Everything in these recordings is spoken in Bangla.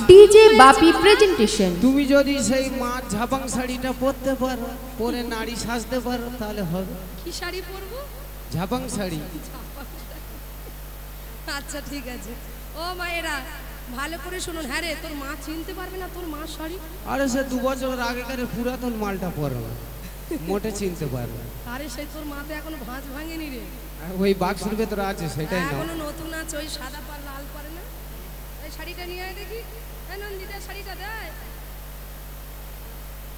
ডিজে বাপি প্রেজেন্টেশন। তুমি যদি সেই মা ঝাপাং শাড়িটা পরতে পারো, পরে নারী সাজতে পারো, তাহলে হবে। কি শাড়ি পরবো? ঝাপাং শাড়ি। আচ্ছা ঠিক আছে। ও মায়েরা ভালো করে শুনুন। হ্যাঁ রে, তোর মা চিনতে পারবে না তোর মা শাড়ি? আরে সে 2 বছর আগেকার পুরাতন মালটা পরো, মোটে চিনতে পারবে। আরে সেই তোর মা তো এখনো ভাঁজ ভাঙেনি রে। ওই বাক্সের ভেতরে আছে, সেটাই না। এখনো নতুন আছে, ওই সাদা পার লাল পারে না। এই শাড়িটা নিয়ে আয় দেখি। এই নন্দিতা শাড়িটা দেয়।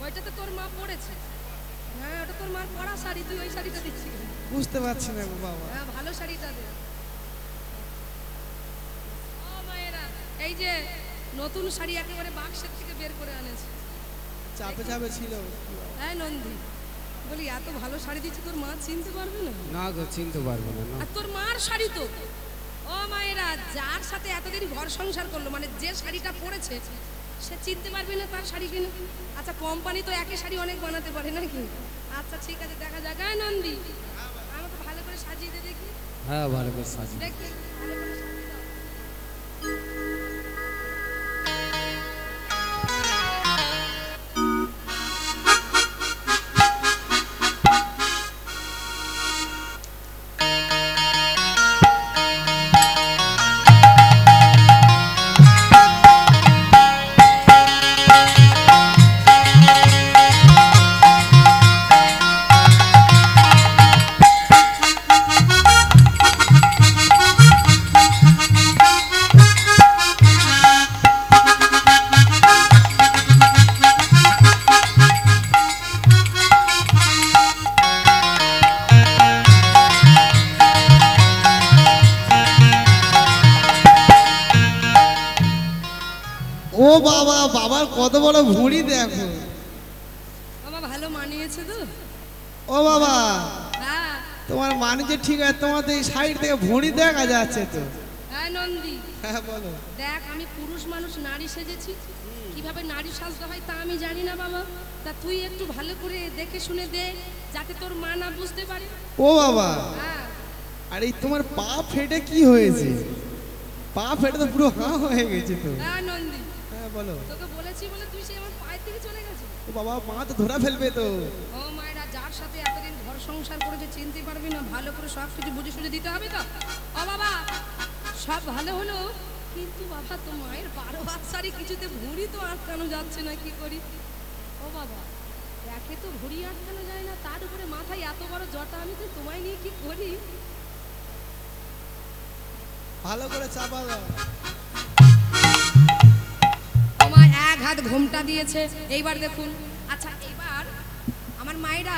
ওইটা তো তোর মা পরেছে। হ্যাঁ ওটা তোর মার পরা শাড়ি, তুই ওই শাড়িটা দিচ্ছি। বুঝতে পারছি না গো বাবা। হ্যাঁ ভালো শাড়িটা দে। ও মায়েরা, এই যে নতুন শাড়ি একেবারে বাক্সের থেকে বের করে আনেছে। চাপে চাপে ছিল। এই নন্দী, বলি এত ভালো শাড়ি দিচ্ছি, তোর মা চিনতে পারবে না? না গো, চিনতে পারবো না। আর তোর মার শাড়ি তো। ও মায়েরা, যার সাথে এতদিন ঘর সংসার করলো, মানে যে শাড়িটা পরেছে সে চিনতে পারবে না তার শাড়ি কিনে? আচ্ছা কোম্পানি তো একই শাড়ি অনেক বানাতে পারে নাকি? আচ্ছা ঠিক আছে, দেখা যাক। এই নন্দী, আমাকে ভালো করে সাজিয়ে দে দেখি। হ্যাঁ ভালো করে সাজিয়ে দেখি ভালো করে সাজিয়ে দাও। ও বাবা, বাবার কত বড় ভুঁড়ি দেখো। বাবা ভালো মানিয়েছে তো। ও বাবা, হ্যাঁ তোমার মানিয়ে ঠিক আছে, তোমার তো এই সাইড থেকে ভুঁড়ি দেখা যাচ্ছে তো। হ্যাঁ নন্দী, হ্যাঁ বলো। দেখ আমি পুরুষ মানুষ নারী সেজেছি, কিভাবে নারী সাজতে হয় তা আমি জানি না বাবা। তা তুই একটু ভালো করে দেখে শুনে দে, যাতে তোর মা না বুঝতে পারে। ও বাবা, হ্যাঁ আর এই তোমার পা ফেটে কি হয়েছে? পা ফেটে তো পুরো হাঁ হয়ে গেছে তো। হ্যাঁ নন্দী, হ্যাঁ বলো। তোকে বলেছি বলে তুই সে আমার পায়ের দিকে চলে গেছে। ও বাবা, পা তো ধরা ফেলবে তো। ও মায়েরা, যার সাথে এতদিন ঘর সংসার করেছে চিনতে পারবি না, ভালো করে সব কিছু বুঝে সুঝে দিতে হবে তো। ও বাবা, সব ভালো হলো, কিন্তু বাবা তো মায়ের 12 হাত শাড়ি কিছুতে ভুঁড়ি তো আটকানো যাচ্ছে না, কি করি? ও বাবা, একে তো ভুঁড়ি আটকানো যায় না, তার উপরে মাথায় এত বড় জটা, আমি তো তোমায় নিয়ে কি করি? ভালো করে চাপা দাও। আমার এক হাত ঘোমটা দিয়েছে, এইবার দেখুন। আচ্ছা এইবার আমার মায়েরা,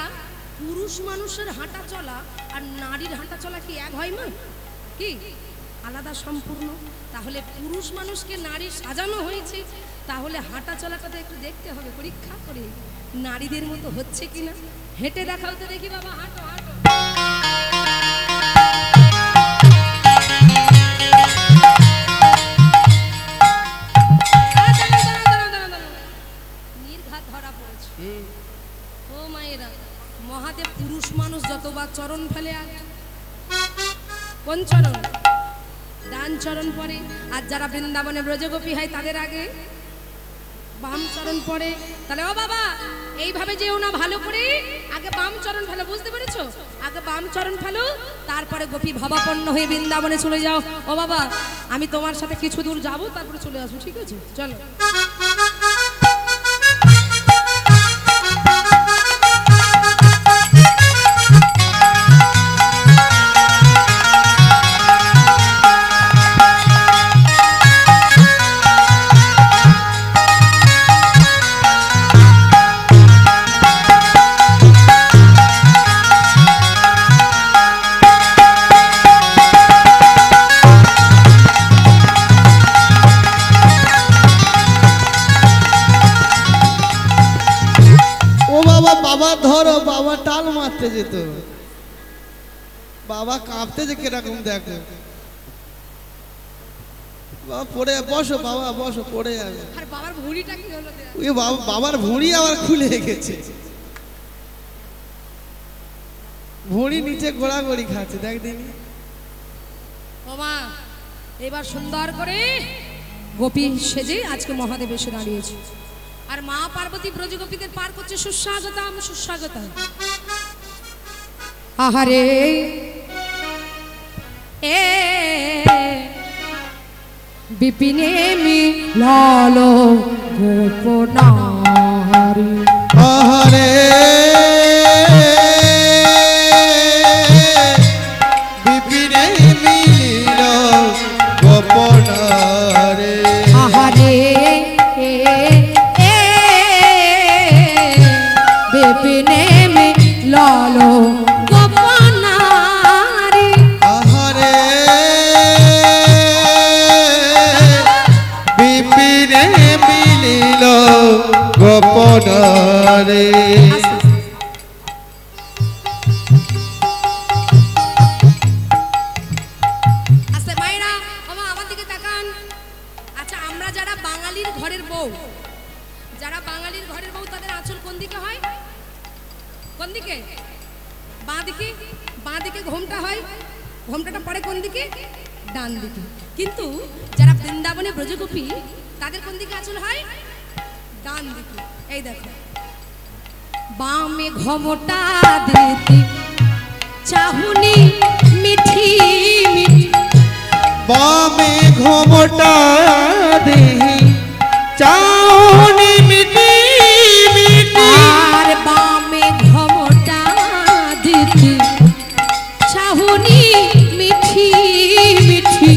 পুরুষ মানুষের হাঁটা চলা আর নারীর হাঁটা চলা কি এক হয় না? কি আলাদা সম্পূর্ণ? তাহলে পুরুষ মানুষকে নারী সাজানো হয়েছে, তাহলে হাঁটা চলাটা তো একটু দেখতে হবে, পরীক্ষা করে নারীদের মতো হচ্ছে কিনা। হেঁটে দেখাও তো দেখি বাবা, হাঁটো হাঁটো। নির্ঘাত ধরা পড়েছে। ও মায়েরা, মহাদেব পুরুষ মানুষ যতবার চরণ ফেলে, আগে কোন চরণ? ডান চরণ পরে। আর যারা বৃন্দাবনে ব্রজগোপী হয় তাদের আগে বাম চরণ পরে। তাহলে ও বাবা, এইভাবে যেও না, ভালো করে আগে বাম চরণ ফেলো, বুঝতে পেরেছো? আগে বাম চরণ ফেলো, তারপরে গোপী ভাবাপন্ন হয়ে বৃন্দাবনে চলে যাও। ও বাবা, আমি তোমার সাথে কিছু দূর যাবো, তারপরে চলে আসবো, ঠিক আছে? চলো। বাবা ধরো, বাবা টাল মারতে যেত, বাবা কাঁপতে যে কিরকম দেখো। বাবা পড়ে বসো, বাবা বসো, পড়ে যাবে। আর বাবার ভুঁড়িটা কি হলো? ওই বাবার ভুঁড়ি আবার খুলে গেছে, ভুঁড়ি নিচে গোড়াগড়ি খাচ্ছে, দেখ দিনি। ও মা, এবার সুন্দর করে গোপী সেজে আজকে মহাদেব এসে দাঁড়িয়েছে। আর মা পার্বতী ব্রজগোপীদের পার করছে সুস্বাগতম সুস্বাগতম। আহারে এ বিপিনে মিলল গোপনারী। আহারে বিপিনে মিলিল গোপনারে। আহারে বিপিনে মিলল গোপনারী। আহারে বিপিনে মিলিল গোপনারে। আচ্ছা মায়েরা বাবা আমার দিকে তাকান। আচ্ছা আমরা যারা বাঙালির ঘরের বউ, যারা বাঙালির ঘরের বউ তাদের আঁচল কোন দিকে হয়? কোন দিকে? বাঁ দিকে। বাঁ দিকে ঘোমটা হয়, ঘোমটাটা পড়ে কোন দিকে? ডান দিকে। কিন্তু যারা বৃন্দাবনে ব্রজগোপী তাদের কোন দিকে আঁচল হয়? ডান দিকে। এই দেখো বামে ঘোমটা দিতি চাহুনি মিঠি মিঠি। বামে ঘোমটা দেহি চাউনি মিটি মিটি। আর বামে ঘোমটা দিতি চাহুনি মিঠি মিঠি।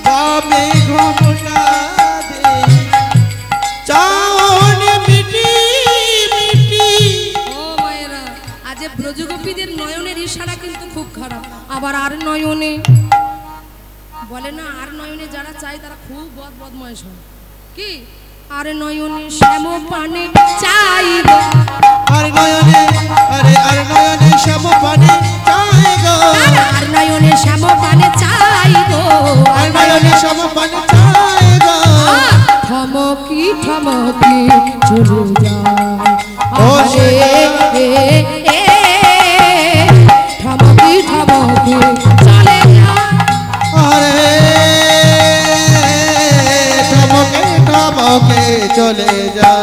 বামে ঘোমটা দেহি চাউনি মিটি মিটি। ও মায়েরা আজ ব্রজগোপীদের নয়নের ইশারা কিন্তু খুব খারাপ। আবার আর নয়নে বলে না, আর নয়নে যারা চায় তারা খুব বদমাইশ হয়। কি আর নয়নে শ্যাম পানে চাই গো। আর নয়নে আরে আর নয়নে শ্যাম পানে চাই গো। আর নয়নে শ্যাম পানে চাই গো। আর নয়নে শ্যাম পানে চাই গো। থমকি থমকি চলে যায়। ও আরে থমকি থমকি চলে যায়। আরে থমকে থমকে চলে যা।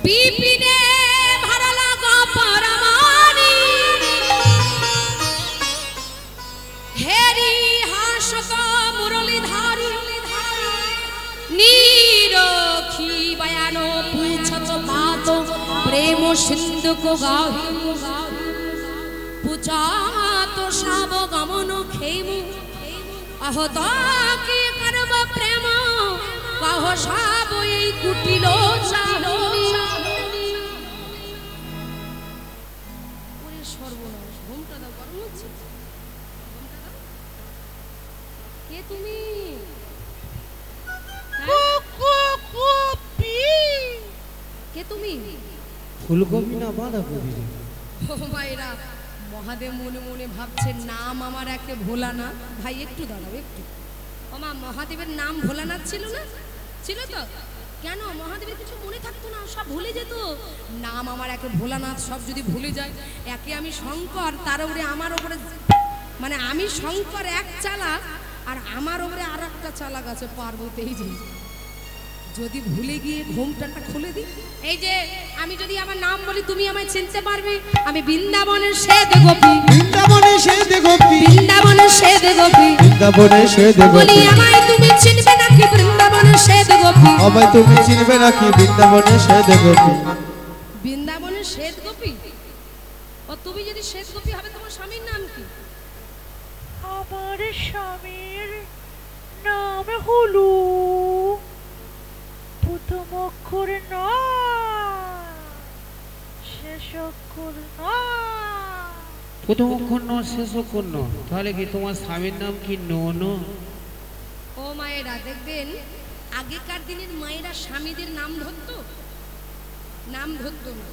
বিপিনে ভালো লাগা পরমানি হেরি হাসত মুরলীধারী নীরখী বয়ানো পুছত বাত প্রেম সিন্ধু কো গাহি পুজাত শাব গমন খেমু আহত কি করব প্রেম কহ সব এই কুটিল চাহনি। ওরে সর্বনাশ, ঘুমটা দাও, গরম হচ্ছে। ঘুমটা দাও। কে তুমি? কে তুমি? ফুলকপি না বাঁধাকপি? ও মায়েরা মহাদেব মনে মনে ভাবছে নাম আমার একে ভোলানাথ। ভাই একটু দাঁড়াও একটু। ওমা মহাদেবের নাম ভোলানাথ ছিল না? ছিল তো? কেন মহাদেবের কিছু মনে থাকতো না? সব ভুলে যেত। নাম আমার একে ভোলানাথ, সব যদি ভুলে যায়। একে আমি শঙ্কর, তার উপরে আমার উপরে মানে আমি শঙ্কর এক চালা, আর আমার উপরে আর একটা চালাক আছে পার্বতী। এই যে যদি ভুলে গিয়ে ঘোমটাটা খুলে দিই, এই যে আমি যদি আমার নাম বলি তুমি আমায় চিনতে পারবে। আমি বৃন্দাবনের শ্বেত গোপী। বৃন্দাবনে শ্বেত গোপী। বৃন্দাবনের শ্বেত গোপী। বৃন্দাবনে শ্বেত বলি গোপী। আমায় তুমি চিনবে নাকি বৃন্দাবনের শ্বেত গোপী? আমায় তুমি চিনবে নাকি বৃন্দাবনে শ্বেত গোপী? বৃন্দাবনের শ্বেত গোপী? ও তুমি যদি শ্বেত গোপী হবে তোমার স্বামীর নাম কি? আমার স্বামীর নাম হলো প্রথম অক্ষর না, শেষ অক্ষর না। প্রথম অক্ষর ন, শেষ অক্ষর ন, তাহলে কি তোমার স্বামীর নাম কি নন? ও মায়েরা দেখবেন আগেকার দিনের মায়েরা স্বামীদের নাম ধরতো? নাম ধরতো না,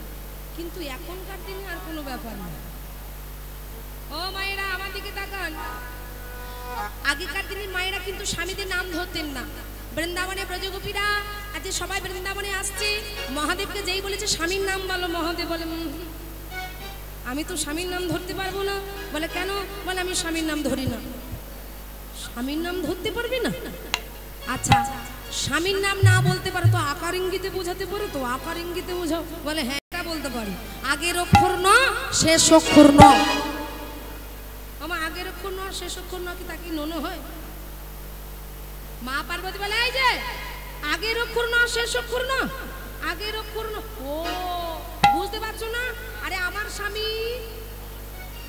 কিন্তু এখনকার দিনে আর কোনো ব্যাপার না। ও মায়েরা আমার দিকে তাকান। আগেকার দিনের মায়েরা কিন্তু স্বামীদের নাম ধরতেন না। বৃন্দাবনে ব্রজগোপীরা আজ সবাই বৃন্দাবনে আসছে, মহাদেবকে যেই বলেছে স্বামীর নাম বলো, মহাদেব বলে আমি তো স্বামীর নাম ধরতে পারবো না। বলে কেন? বলে আমি স্বামীর নাম ধরি না। স্বামীর নাম ধরতে পারবি না? আচ্ছা স্বামীর নাম না বলতে পারো তো আকার ইঙ্গিতে বোঝাতে পারো তো, আকার ইঙ্গিতে বোঝাও। বলে হ্যাঁ এটা বলতে পারি, আগের অক্ষর ন শেষ অক্ষর ন। আমার আগের অক্ষর ন শেষ অক্ষর ন কি তাকে ননো হয়? মা পার্বতী বলে এই যে আগের অক্ষর ন শেষ অক্ষর ন, আগের অক্ষর ন। ও বুঝতে পারছো না? আরে আমার স্বামী,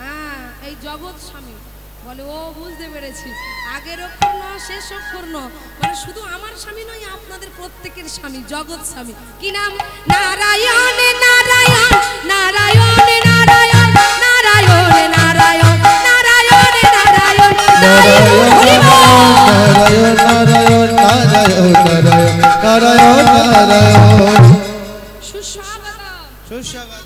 হ্যাঁ এই জগৎ স্বামী। বলে ও বুঝতে পেরেছি, আগের অক্ষর ন শেষ অক্ষর ন, মানে শুধু আমার স্বামী নয় আপনাদের প্রত্যেকের স্বামী, জগৎ স্বামী। কি নাম? নারায়ণ নারায়ণ নারায়ণ নারায়ণ নারায়ণ নারায়ণ নারায়ণ নারায়ণ নারায়ণ। সুস্বাগতম সুস্বাগতম।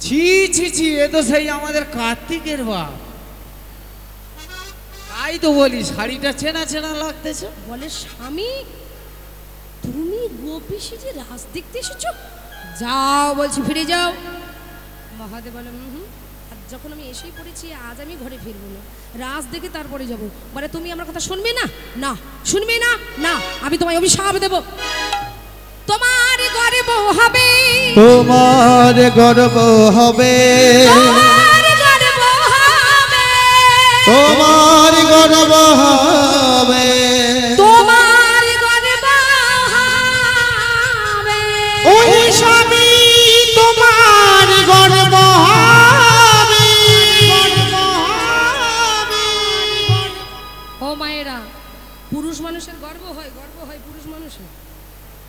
ছি ছি ছি, এ তো সেই আমাদের কার্তিকের বাপ। তাই তো বলি শাড়িটা চেনা চেনা লাগতেছে। বলে স্বামী তুমি গোপী সেজে রাস দেখতে এসেছো? যাও বলছি ফিরে যাও। মহাদেব বলে আজ যখন আমি এসেই পড়েছি আজ আমি ঘরে ফিরবো না, রাস দেখে তারপরে যাব। বলে তুমি আমার কথা শুনবে না? না শুনবে না? না আমি তোমায় অভিশাপ দেব, তোমার গর্ব হবে, তোমার গর্ব হবে, তোমার গর্ব হবে, তোমার গর্ব হবে, তোমার গর্ব হবে। ওই স্বামী তোমার গর্ব হবে। ও মায়েরা, পুরুষ মানুষের গর্ব হয়, গর্ব হয় পুরুষ মানুষের।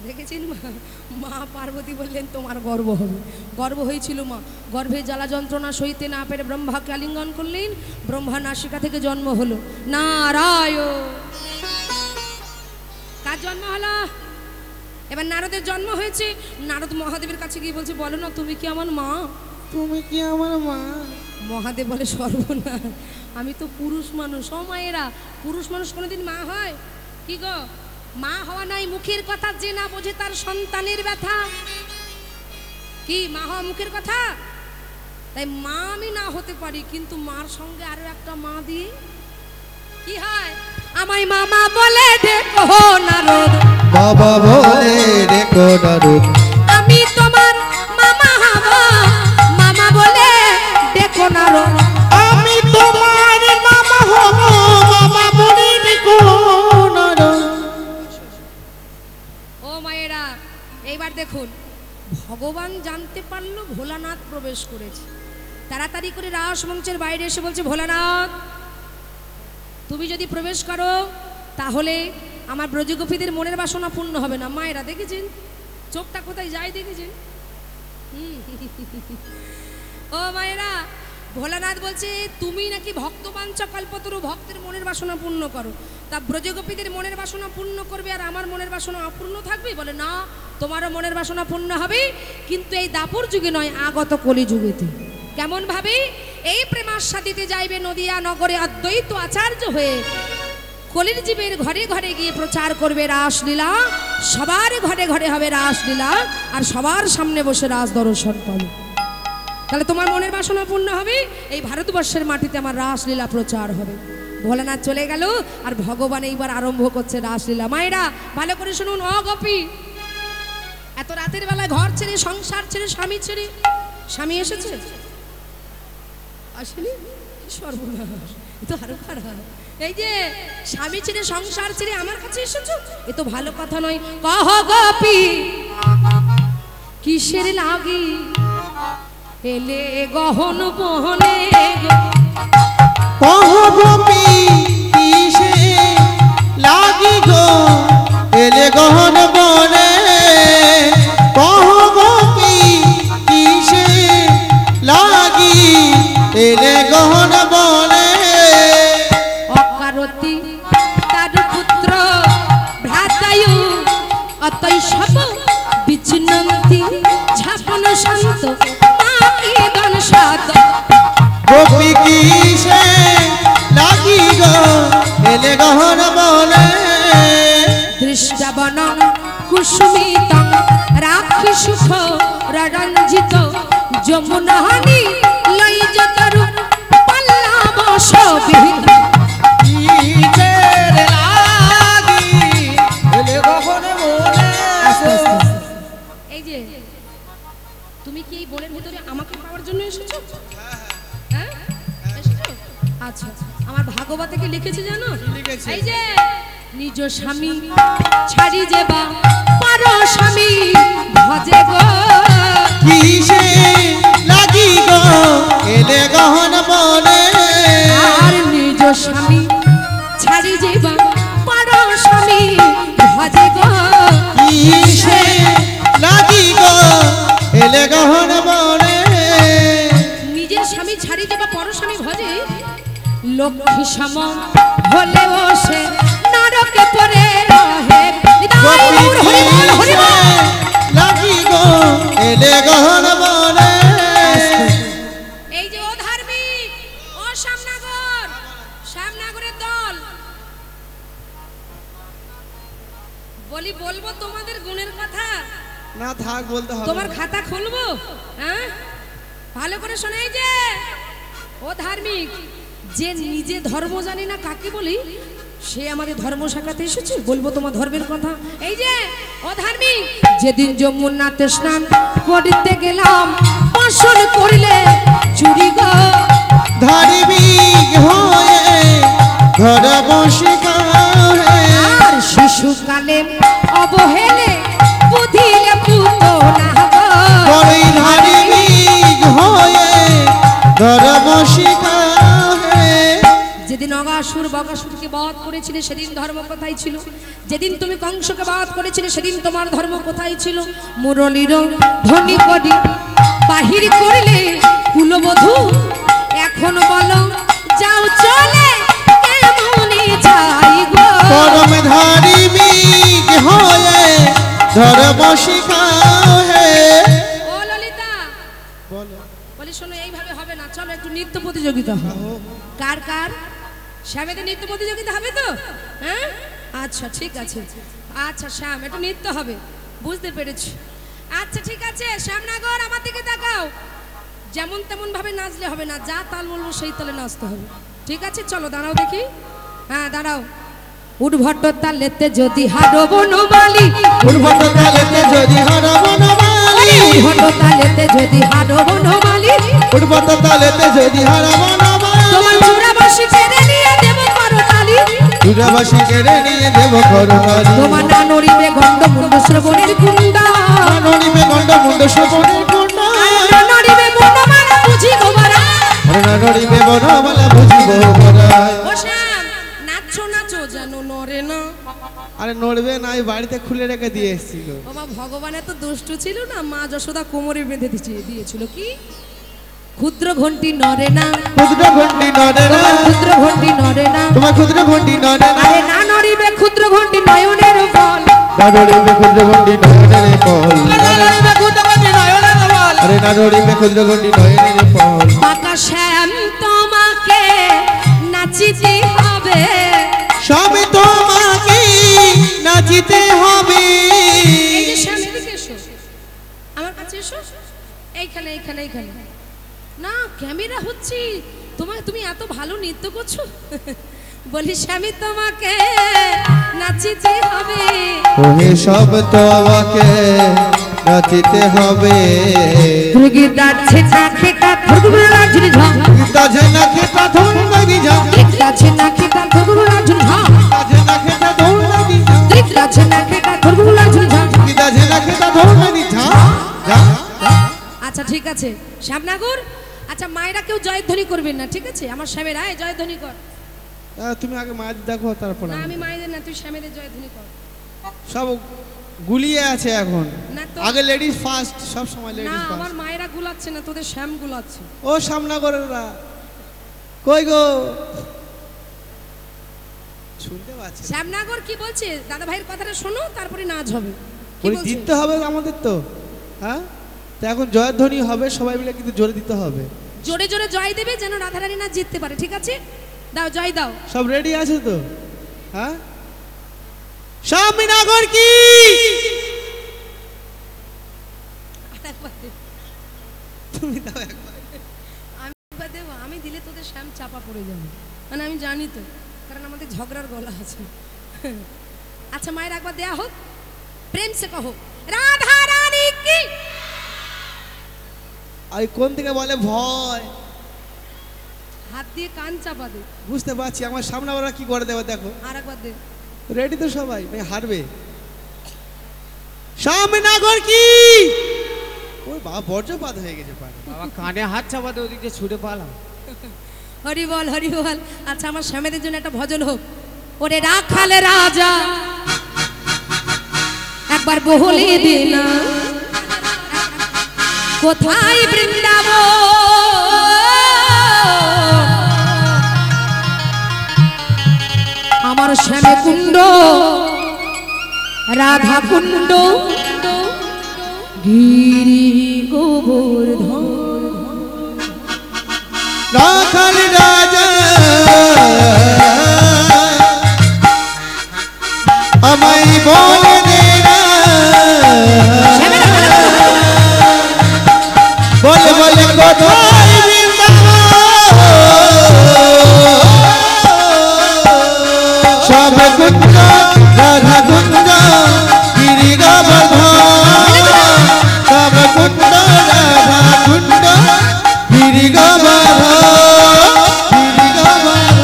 দেখেছেন মা পার্বতী বললেন তোমার গর্ব হবে। গর্ব হয়েছিল মা, গর্ভে জ্বালা যন্ত্রণা সইতে না পেরে ব্রহ্মাকে আলিঙ্গন করলেন। ব্রহ্মা নাসিকা থেকে জন্ম হলো নারায়ণ। কার জন্ম হলো? এবার নারদের জন্ম হয়েছে। নারদ মহাদেবের কাছে গিয়ে বলছে বলো না তুমি কি আমার মা? তুমি কি আমার মা? মহাদেব বলে সর্বনাশ, আমি তো পুরুষ মানুষ। ও মায়েরা, পুরুষ মানুষ কোনোদিন মা হয়? কি গো, মা হওয়া নাই মুখের কথা, যে না বোঝে তার সন্তানের ব্যথা। কি মা হওয়া মুখের কথা? তাই মা আমি না হতে পারি, কিন্তু মার সঙ্গে আরো একটা মা দিয়ে কি হয়? আমায় মামা বলে ডেকো নারদ, বাবা বলে ডেকো নারদ, আমি তোমার মামা হব, মামা বলে ডেকো নারদ। আমি তোমার মামা হব, মামা বলে ডেকো নারদ। ও মায়েরা, এইবার দেখুন ভগবান জানতে পারলো ভোলানাথ প্রবেশ করেছে। তাড়াতাড়ি করে রাস মঞ্চের বাইরে এসে বলছে ভোলানাথ তুমি যদি প্রবেশ করো তাহলে আমার ব্রজগোপীদের মনের বাসনা পূর্ণ হবে না। মায়েরা দেখেছেন চোখটা কোথায় যায়, দেখেছেন? ও মায়েরা, ভোলানাথ বলছে তুমি নাকি ভক্তবাঞ্ছা কল্পতরু, ভক্তের মনের বাসনা পূর্ণ করো। তা ব্রজগোপীদের মনের বাসনা পূর্ণ করবে আর আমার মনের বাসনা অপূর্ণ থাকবে? বলে না, তোমারও মনের বাসনা পূর্ণ হবে, কিন্তু এই দাপর যুগে নয়, আগত কলি যুগেতে। কেমন ভাবে? এই প্রেমাস্বাদিতে যাইবে নদিয়া নগরে অদ্বৈত আচার্য হয়ে, কলির জীবের ঘরে ঘরে গিয়ে প্রচার করবে রাসলীলা, সবার ঘরে ঘরে হবে রাসলীলা, আর সবার সামনে বসে রাস দর্শন পাবে। তাহলে তোমার মনের বাসনা পূর্ণ হবে, এই ভারতবর্ষের মাটিতে আমার রাসলীলা প্রচার হবে। ভোলানাথ চলে গেল, আর ভগবান এইবার আরম্ভ করছে রাসলীলা। মায়েরা ভালো করে শুনুন, ও গোপী, এত রাতের বেলা ঘর ছেড়ে, সংসার ছেড়ে, স্বামী ছেড়ে, স্বামী এসেছে আসলে সর্বনাশ, এ তো আরো খারাপ। এই যে স্বামী ছেড়ে সংসার ছেড়ে আমার কাছে এসেছো, এ তো ভালো কথা নয়। কহ গোপী কিসের লাগি এলে গহন বহনে, কহ গোপী কিসে লাগি গো এলে গহন বনে, কহ গোপী কিসে লাগি এলে গহন বনে। অকারতি তার পুত্র ভ্রাতায়ু অতই সব বিচ্ছিন্নন্তি ঝাপন শান্ত মাকি দন সাত। গোপী কিসে লাগি গো এলে গহন দৃষ্টাবনং কুসুমিতং রাখি সুখ রঞ্জিত যমুনানি লইজতরু পল্লব শোভিত। এই যে তুমি কি এই বনের ভিতরে আমাকে পাওয়ার জন্য এসেছো? হ্যাঁ এসেছো? আচ্ছা আমার ভাগবতে কি লিখেছে জানো? এই যে নিজ স্বামী ছাড়ি যেবা পারো স্বামী ভজে গো কিসে লাগি গো এলে গহন বলে। আর নিজ স্বামী ছাড়ি যেবা পারো স্বামী ভজে গো কিসে লাগি গো এলে গহন বলে। নিজের স্বামী ছাড়ি যেবা পর স্বামী ভজে লক্ষ্মী সম হলেও সে নরকে পড়ে রহে। লাগি গো এলে গহন বলে। এই যে ও ধার্মিক ও শ্যামনগর শ্যামনগরের দল বলি বলবো তোমাদের গুণের কথা না থাক বলতে হবে। তোমার খাতা খুলবো হ্যাঁ ভালো করে শোনো। এই যে ও ধার্মিক যে নিজে ধর্ম জানি না কাকে বলি সে আমাদের ধর্ম শাখাতে এসেছে বলবো তোমার ধর্মের কথা। এই যে ও ধার্মিক যেদিন যমুনাতে স্নান করতে গেলাম পাশন করিলে চুরি গো ধার্মিক হয়ে ঘর বসে কারে। আর শিশুকালে অবহেলে বুধিলে পুত না গো বড়ই ধার্মিক হয়ে ঘর বসে কারে। যেদিন অগাসুর বগাসুরকে বধ করেছিলে সেদিন ধর্ম কোথায় ছিল? যেদিন তুমি কংসকে বধ করেছিলে সেদিন তোমার ধর্ম কোথায় ছিল? মুরলীর ধ্বনি করি বাহির করলে কুলবধূ এখন বলো যাও চলে কেমনে যাই গো। পরম ধার্মিক হয়ে ঘর বসে কারে। ও ললিতা বলো বলি শোনো এইভাবে হবে না, চলো একটু নৃত্য প্রতিযোগিতা হবে। কার কার শ্যামেদের নৃত্য প্রতিযোগিতা হবে তো? হ্যাঁ আচ্ছা ঠিক আছে। আচ্ছা শ্যাম একটু নৃত্য হবে বুঝতে পেরেছি। আচ্ছা ঠিক আছে শ্যামনগর আমার দিকে তাকাও। যেমন তেমন ভাবে নাচলে হবে না, যা তাল বলবো সেই তালে নাচতে হবে ঠিক আছে? চলো দাঁড়াও দেখি। হ্যাঁ দাঁড়াও। উদ্ভট তালেতে যদি হারো বনমালী উর্বট তালেতে যদি হার বনমালী। উদ্ভট তালেতে যদি হারো বনমালী উর্বট তালেতে যদি হার বনমালী। তোমার চূড়াবাসী কেড়ে নিয়ে দেব করতালি। চূড়াবাসী কেড়ে নিয়ে দেব করতালি। তোমার না নড়িবে গন্ড মুন্ড শ্রবণের কুণ্ডা। নড়িবে গন্ড মুন্ড শোভনের কুণ্ড। না নড়িবে বনমালা বুঝি গোবরা। নড়িবে বনমালা বুঝিব বরায়। ও শ্যাম নাচো নাচো যেন নড়ে না। আরে নড়বে না, আমি বাড়িতে খুলে রেখে দিয়ে এসেছিল। ও মা ভগবান এত দুষ্টু ছিল না, মা যশোদা কোমরে বেঁধে দিয়েছিল কি ক্ষুদ্র ঘন্টি নড়ে না। ক্ষুদ্র ঘন্টি নড়ে না, তোমার ক্ষুদ্র ঘন্টি নড়ে না। তোমার ক্ষুদ্র ঘন্টি নড়ে না। আরে না নড়িবে ক্ষুদ্র ঘন্টি নয়নের ফল। নড়িবে ক্ষুদ্র ঘন্টি নয়নের ফল। আরে না নড়িবে ক্ষুদ্র ঘন্টি নয়নের ফল। পাকা শ্যাম তোমাকে নাচিতে হবে। স্বামী তোমাকে নাচিতে হবে। এই যে শ্যাম এদিকে এসো, আমার কাছে এসো। এইখানে এইখানে এইখানে না ক্যামেরা হচ্ছে তুমি এত ভালো নৃত্য করছো। বলি স্বামী তোমাকে নাচিতে হবে। ওহে সব তোমাকে নাচিতে হবে। গিটাছে না খেটা ধুরগুলো রাজুরি ঝাম। গিটাছে না খেটা ধুন লাগি যাও। গিটাছে না খেটা ধুরগুলো রাজুরি ঝাম। গিটাছে না খেটা ধুন লাগি যাও। গিটাছে না খেটা ধুরগুলো রাজুরি ঝাম। গিটাছে না খেটা ধুন লাগি যাও। যা আচ্ছা ঠিক আছে শ্যামনগর। আচ্ছা মায়েরা কেউ জয়ধ্বনি করবেন না ঠিক আছে? আমার শ্যামেরা এই জয়ধ্বনি কর। তুমি আগে মাছ দেখো তারপর। না আমি মায়েদের না, তুই শ্যামেদের জয়ধ্বনি কর। সব গুলিয়ে আছে এখন। না তো আগে লেডিস ফার্স্ট, সব সময় না লেডিস আমার ফার্স্ট। মায়েরা গুলাচ্ছে না, তোদের শ্যাম গুলাচ্ছে। ও সামনাগরেরা কই গো? শুনতে পাচ্ছি। শ্যামনগর কি বলছে দাদা ভাইয়ের কথাটা শোনো তারপরে নাচ হবে। কি ওই বলছে? জিততে হবে আমাদের তো। হ্যাঁ তো এখন জয়ধ্বনি হবে, সবাই মিলে কিন্তু জোরে দিতে হবে। জোরে জোরে জয় দেবে যেন রাধারানী না জিততে পারে ঠিক আছে? দাও জয় দাও। সব রেডি আছে তো? হ্যাঁ স্বামীনগর কি তুমি দাও একবার। আমি একবার দেবো, আমি দিলে তোদের শ্যাম চাপা পড়ে যাবে, মানে আমি জানি তো, কারণ আমাদের ঝগড়ার গলা আছে। আচ্ছা মায়ের একবার দেয়া হোক, প্রেম সে কহো রাধা রানী কি। আর কোন থেকে বলে ভয়, হাত দিয়ে কান চাপা দে। বুঝতে পারছি, আমার সামনে ওরা কি করে দেবে দেখো। আর একবার দে। রেডি তো সবাই, হারবে। স্বামীনগর কি। ওই বাবা বর্জ্যপাত হয়ে গেছে পারে। বাবা কানে হাত চাপাতে ওদিক দিয়ে ছুটে পালাম। হরি বল হরি বল। আচ্ছা আমার স্বামীদের জন্য একটা ভজন হোক। ওরে রাখালে রাজা একবার বহলে দে না, কোথায় বৃন্দাবন আমার শ্যামে কুণ্ড রাধা কুণ্ড গিরি গোবর্ধন। রাখাল রাজা আমায় বলে দে না, বলে বলে কোথায় বৃন্দাবন সব কুণ্ড রাধা কুণ্ড গিরি গোবর্ধন সব কুণ্ড রাধা কুণ্ড গিরি গোবর্ধন গিরি গোবর্ধন।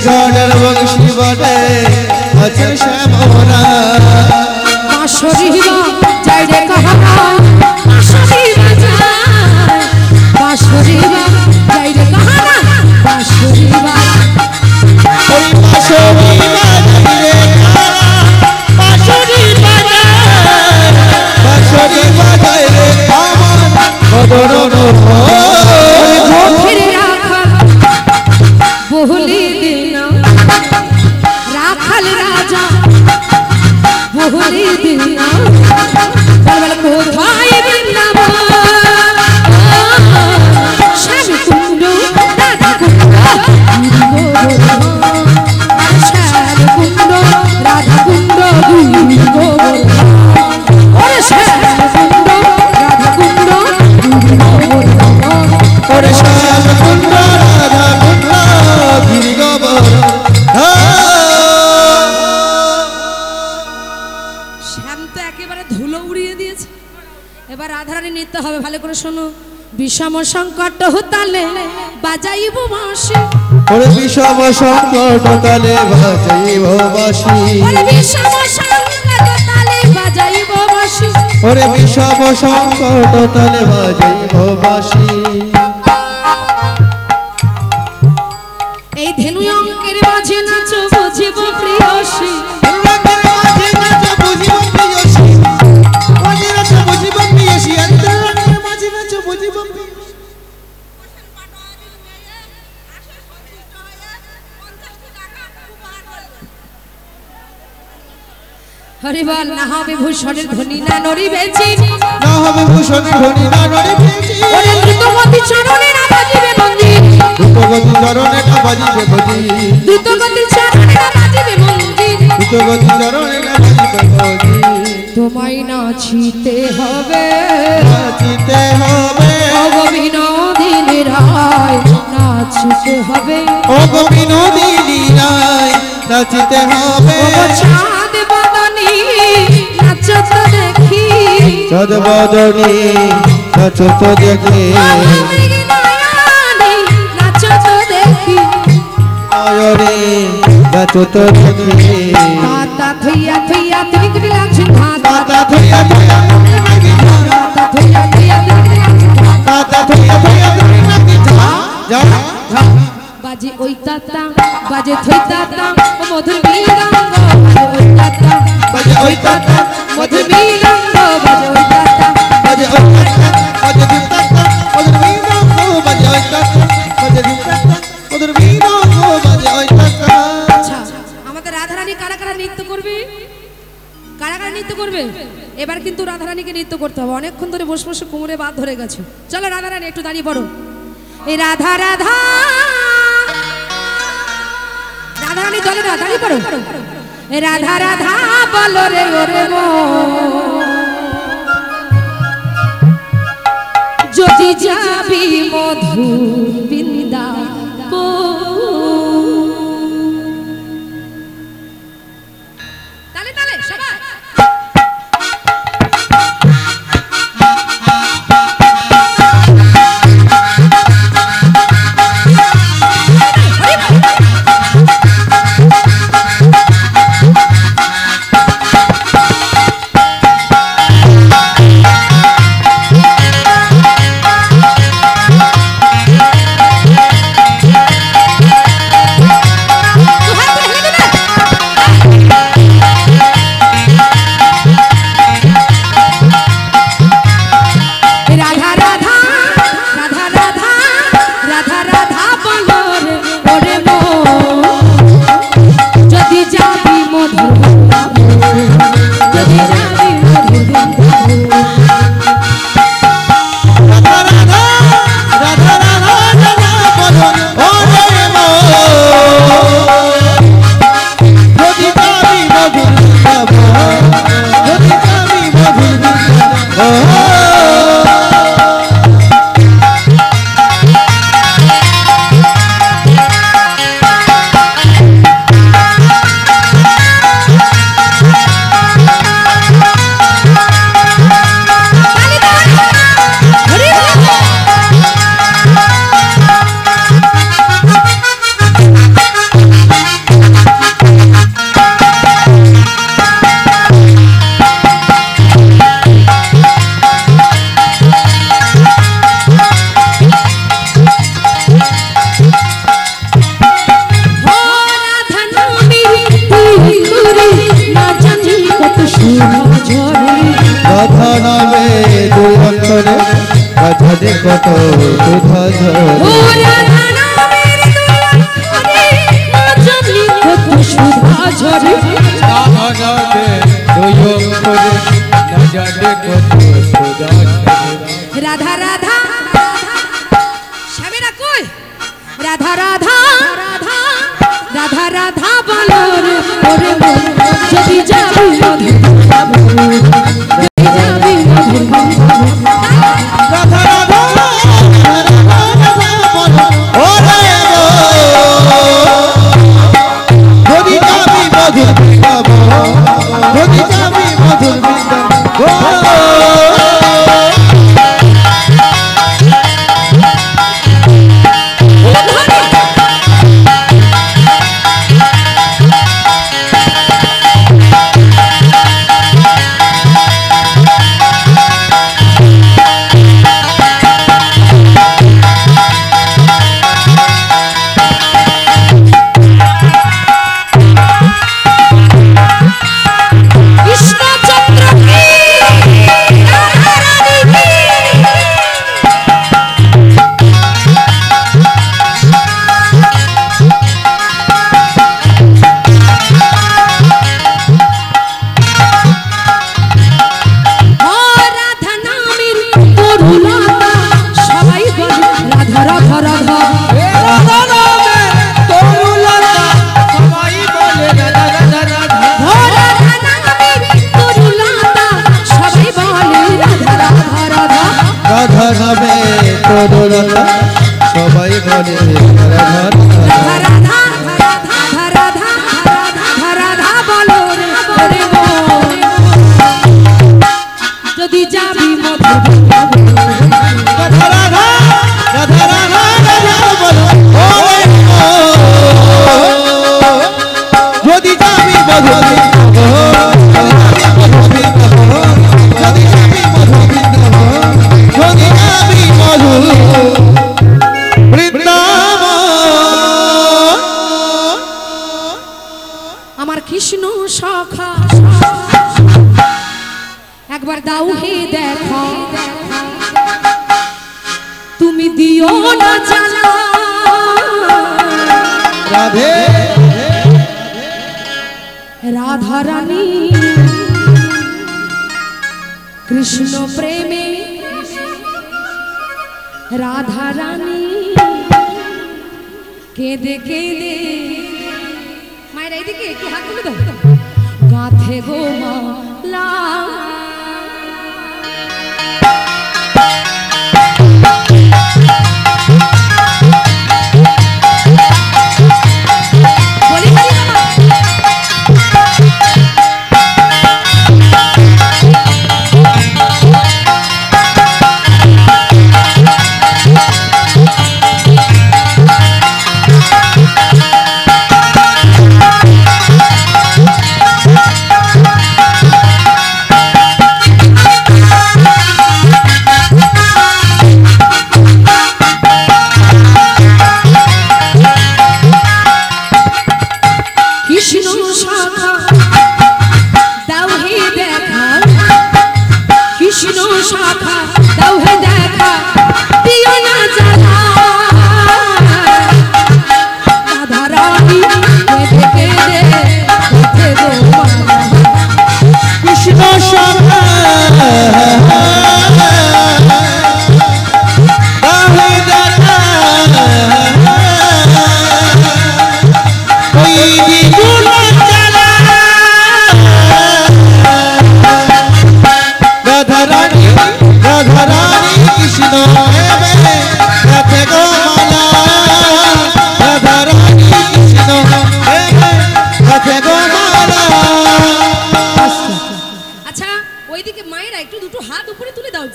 ঘাটের বংশী বটে আছে শ্যামরা বাঁশরিবা যাই রে কাহারা বাঁশরিবা যায় বাঁশরিবা যাই রে কাহারা বাঁশরিবা ওই বাঁশরিবা যাই রে কাহারা বাঁশরিবা যায় বাঁশরিবা যাই রে আমার কদরন ঘরে রাখা বহুলি দিনা রাখাল রাজা বহুলি দিনা এবার রাধারানী নৃত্য হবে, ভালো করে শোনো। বিষম সংকট হতালে বাজাইব বাঁশি, ওরে বিষম সংকট তালে বাজাইব বাঁশি, ওরে বিষম সংকট তালে বাজাইব বাঁশি, ওরে বিষম সংকট তালে বাজাইব বাঁশি। এই ধেনু অঙ্কের মাঝে নাচো বুঝিব প্রিয়সী, হরি বল। না হবে ভূষণের ধ্বনি না নড়িবেছি, না হবে ভূষণের ধ্বনি না নড়িবেছি, ওরে দ্রুতগতি চরণে না বাজিবে মন্দির, দ্রুতগতি চরণে না বাজিবে মন্দির, দ্রুতগতি চরণে না বাজিবে মন্দির, দ্রুতগতি চরণে না বাজিবে মন্দির। তোমায় নাচিতে হবে, নাচিতে হবে, ও বিনোদিনী রায় নাচিতে হবে, ও বিনোদিনী রায় নাচিতে হবে, ও চাঁদ বদনী নাচো তো দেখি, চাঁদ বদনী নাচো তো দেখি, নয়নী নাচো তো দেখি, নয়নে নাচো তো দেখি, তাতা থইয়া থইয়া তিনি কি লাগছেন ধাতা, তাতা থইয়া থইয়া নাকি তাতা থইয়া থইয়া তিনি কি লাগছেন ধাতা, তাতা থইয়া থইয়া নাকি যা যা বাজে ওই তাতা বাজে থই তাতা ও মধুর বিরঙ্গ, বাজে ওই তাতা বাজে ওই তাতা মধুর বিরঙ্গ, বাজে ওই তাতা, বাজে ওই তাতা বাজে ওই তাতা ওদের বিনা গো বাজে ওই তাতা বাজে ওই তাতা ওদের বিনা গো বাজে ওই তাতা। আচ্ছা আমাদের রাধারানী কারা কারা নৃত্য করবে, কারা কারা নৃত্য করবে? এবার কিন্তু রাধারানীকে নৃত্য করতে হবে, অনেকক্ষণ ধরে বসে বসে কোমরে বাদ ধরে গেছে। চলো রাধারানী একটু দাঁড়িয়ে পড়ো। এই রাধা রাধা রাধারানী দলে না দাঁড়িয়ে পড়ো। এই রাধা রাধা বলো রে ওরে যদি যাবি মধুর বৃন্দাবন, তালে তালে সবাই রাধা নামে দুই অক্ষরে রাধারে কত সুধা ঝরে, ও রাধা নামের দুই অক্ষরে কত সুধা ঝরে, রাধা নামে দুই অক্ষরে রাধারে কত সুধা ঝরে। রাধা রাধা স্বামীরা কই? রাধা রাধা রাধা রাধা রাধা বলো রে ওরে মন যদি যাবি মধুর বৃন্দাবন, যদি যাবি মধুর বৃন্দাবন। রাধা রাধা যদি যাবি মধুর বৃন্দাবন, যদি যাবি মধুর বৃন্দাবন। তুমি দিও না জ্বালা রাধে রাধা রানী কৃষ্ণ প্রেমে রাধা রানী কেঁদে কেঁদে মায়ের এইদিকে একটু হাত তুলে দাও গাথে গো মালা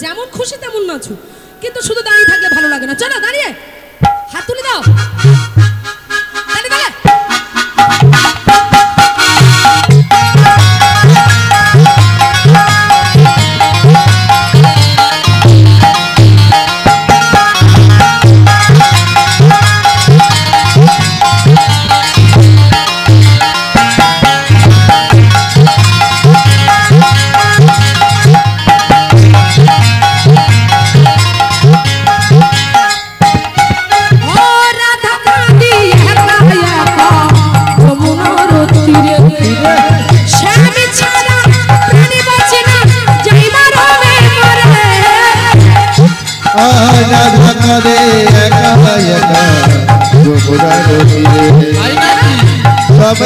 যেমন খুশি তেমন নাচো কিন্তু শুধু দাঁড়িয়ে থাকলে ভালো লাগে না চলো দাঁড়িয়ে হাত তুলে দাও রে একা একা যমুনা নদীরে সব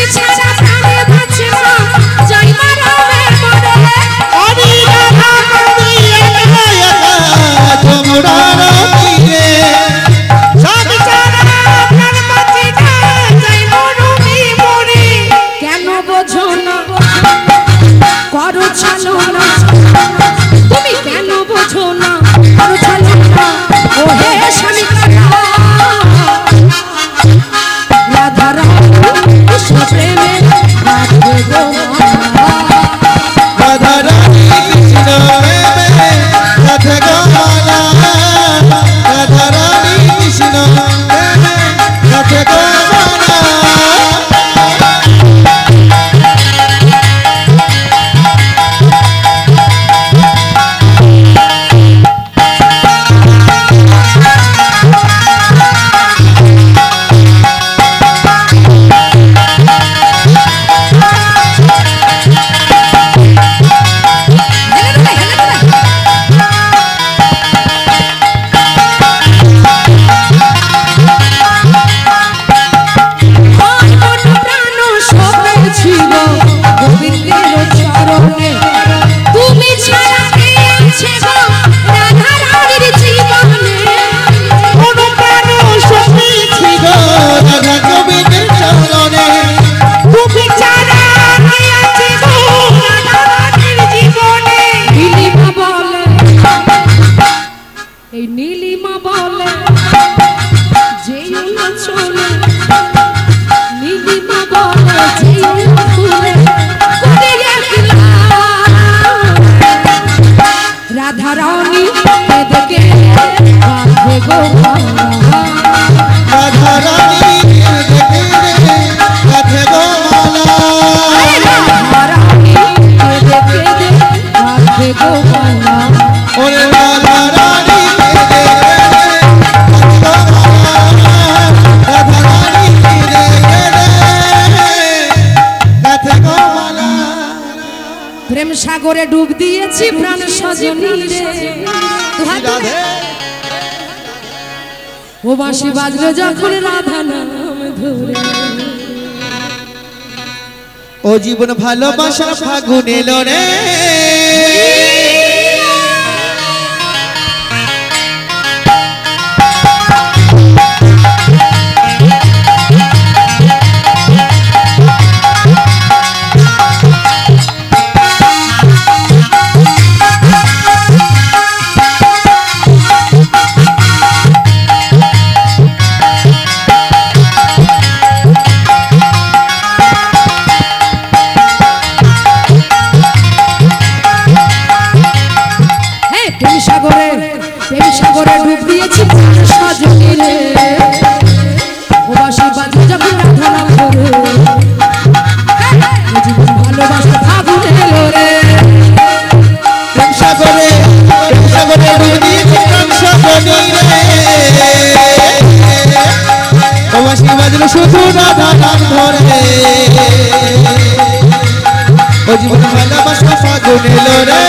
ছাড়া প্রাণ বাঁচে না জয় মরমে মরে তুমি কেন সাগরে ডুব দিয়েছি প্রাণ সজনী রে রাধে ও বাঁশি বাজলো যখন রাধা নাম ধরে ও জীবন ভালোবাসা ফাগুন এলো রে প্রেম সাগরে ডুব দিয়েছি প্রাণ সজনী রে ও বাঁশি বাজলো যখন রাধা নাম ধরে ও জীবন ভালোবাসা ফাগুন এলো রে প্রেম সাগরে ডুব দিয়েছি প্রাণ সজনী রে ও বাঁশি বাজলো শুধু রাধা নাম ধরে ও জীবন ভালোবাসা ফাগুন এলো রে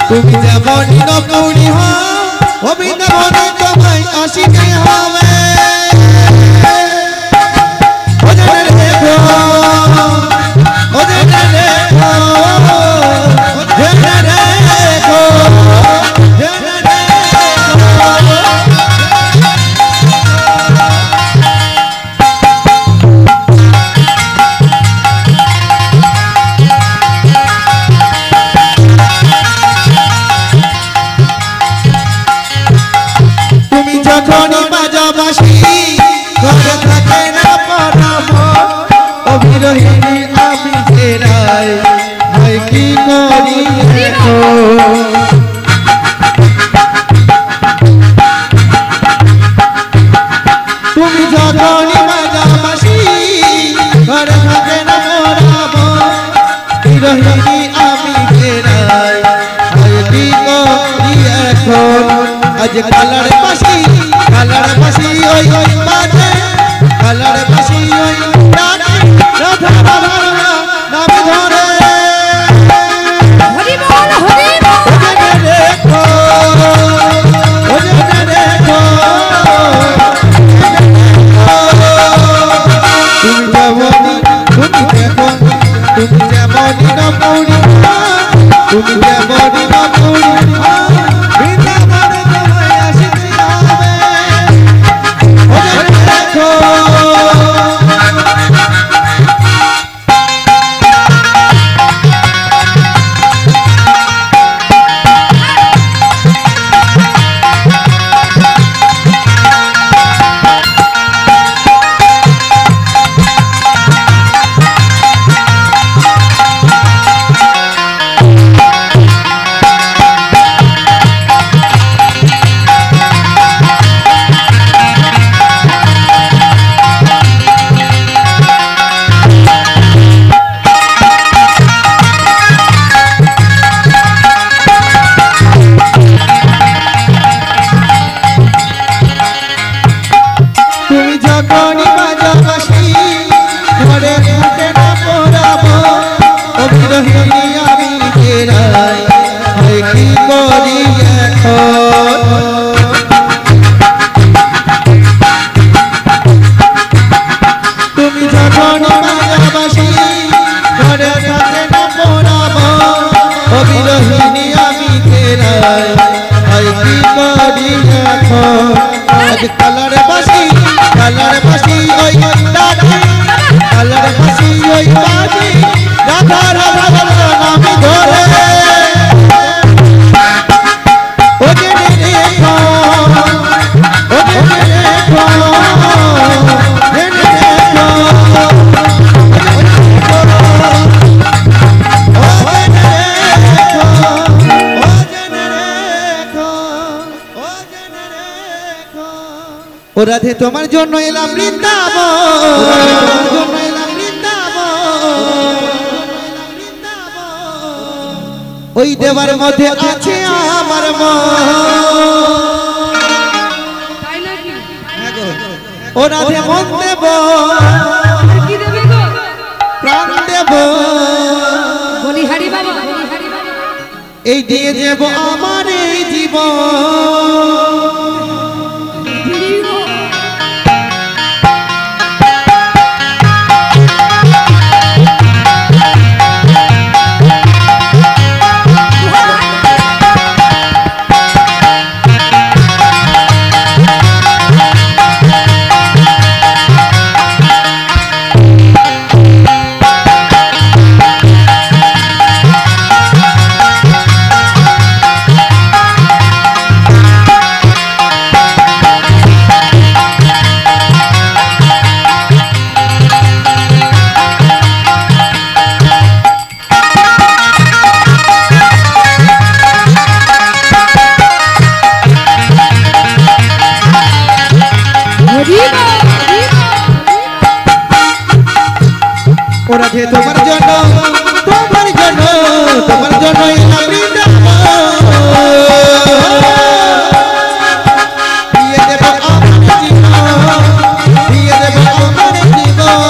তুমি যেমনই নকৌড়ি হও বৃন্দাবনে তোমায় আসিতে হবে ও জেনে রেখো ও জেনে রেখো জেনে রেখো জেনে রেখো যখনই বাজাবাসি ঘরে থাকে না পরাব অবিরহিনী আমি ফেরাই ভাই কি করি তুমি যখনই বাজাবাসি ঘরে থাকে না পরাব বিরহিনী আমি ফেরাই ভাই কি করি এখন আজ কালার পাশি ওই ও রাধে তোমার জন্য এলাম বৃন্দাবন, তোমার জন্য এলাম বৃন্দাবন। ওই দেবার মধ্যে আছে আমার মন। তাই নাকি? ও রাধে মন দেব, কি দেবে গো? প্রাণ দেব, বলিহারি বাবা, বলিহারি বাবা। এই দিয়ে দেব আমার এই জীবন। ও রাধে তোমার জন্য, তোমার জন্য, তোমার জন্য এলাম বৃন্দাবন। দিয়ে দেব আমার জীবন, দিয়ে দেব আমার জীবন।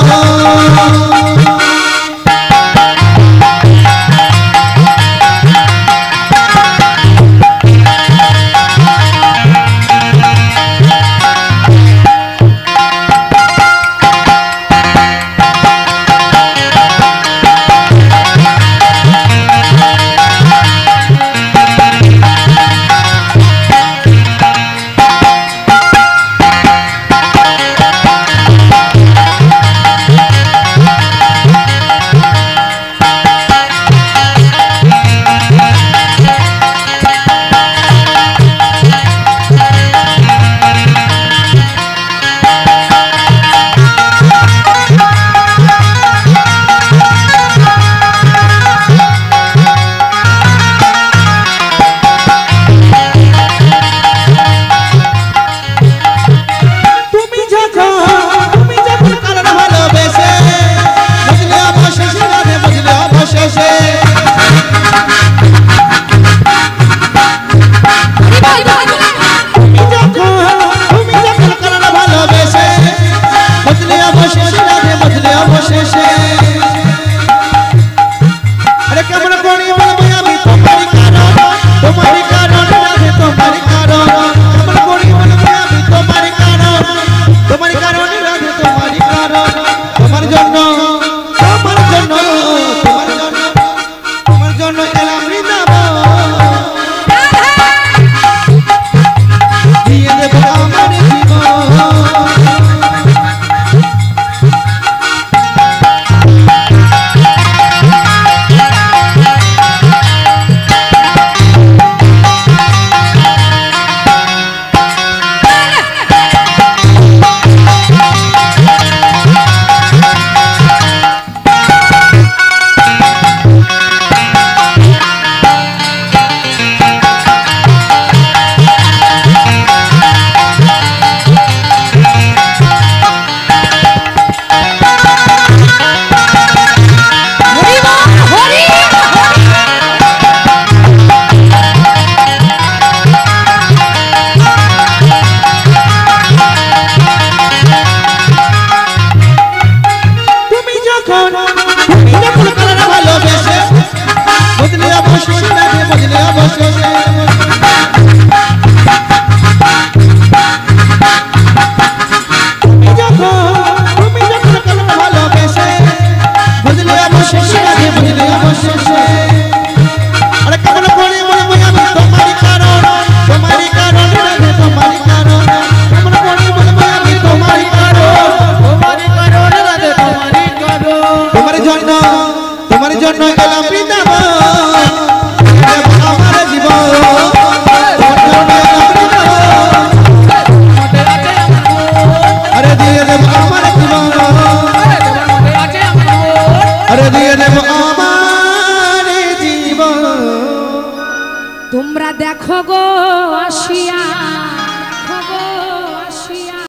তোমার জন্য এলাম বৃন্দাবন।